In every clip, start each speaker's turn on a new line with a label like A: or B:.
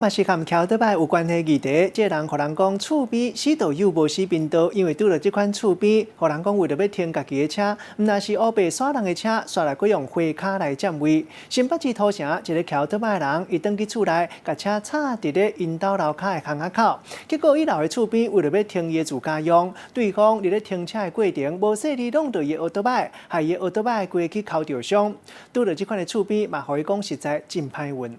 A: 嘛是和桥倒摆有关系议题，这人互人讲厝边死都有无死冰刀，因为拄着这款厝边，互人讲为着要停家己的车，毋但是乌白刷人的车，刷来佫用花卡来占位。新北市土城一个桥倒摆的人，伊登去厝内，甲车插伫咧因兜楼骹的巷仔口，结果伊楼的厝边为着要停伊的自家用，对方伫咧停车的过程无细力弄到伊的乌倒摆，害伊的乌倒摆过去敲着伤。拄着这款的厝边，嘛互伊讲实在真歹运。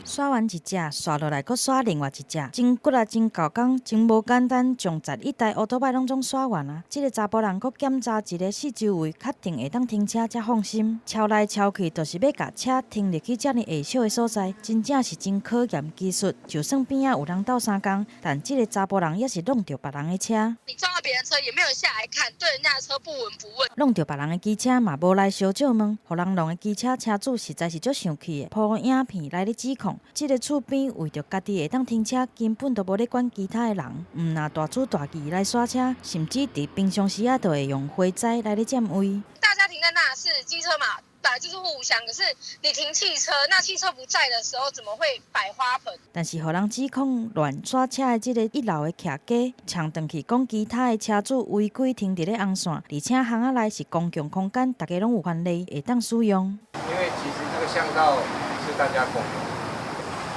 B: 刷完一只，刷落来搁刷另外一只，真骨啊，真够工，真无简单，将11台乌托摆拢总刷完啊！这个查甫人搁检查一个四周围，确定会当停车才放心。敲来敲去，就是要甲车停入去遮尔下小的所在，真正是真考验技术。就算边仔有人斗相共，但这个查甫人也是弄着别人的车。
C: 你撞到别人车，也没有下来看，对人家的车不闻不问。
B: 弄着别人的机车嘛，无来小借问，互人弄的机车车主实在是足生气的，铺影片来咧指控。 这个厝边为着家己会当停车，根本都无咧管其他的人，毋拿大主大义来刷车，甚至伫平常时啊，都会用花摘来咧占位。
C: 大家停在那是机车嘛，本来就是互相。可是你停汽车，那汽车不在的时候，怎么会摆花盆？
B: 但是，互人指控乱刷车的这个一楼的徛家，呛转去讲其他的车主违规停伫咧红线，而且巷仔内是公共空间，大家拢有权利会当使用。
D: 因为其实这个巷道是大家共有。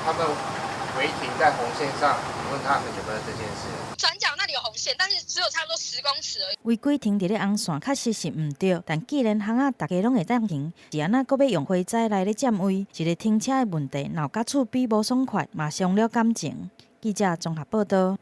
D: 他们违停在红线上，你问他们有没有这件事？
C: 转角那里有红线，但是只有差不多10公尺而已。
B: 违规停伫咧红线，确实是毋对。但既然巷仔大家拢会当停，是安那阁要用花摘来咧占位，一个停车的问题，闹甲厝边无爽快，嘛伤了感情。记者综合报道。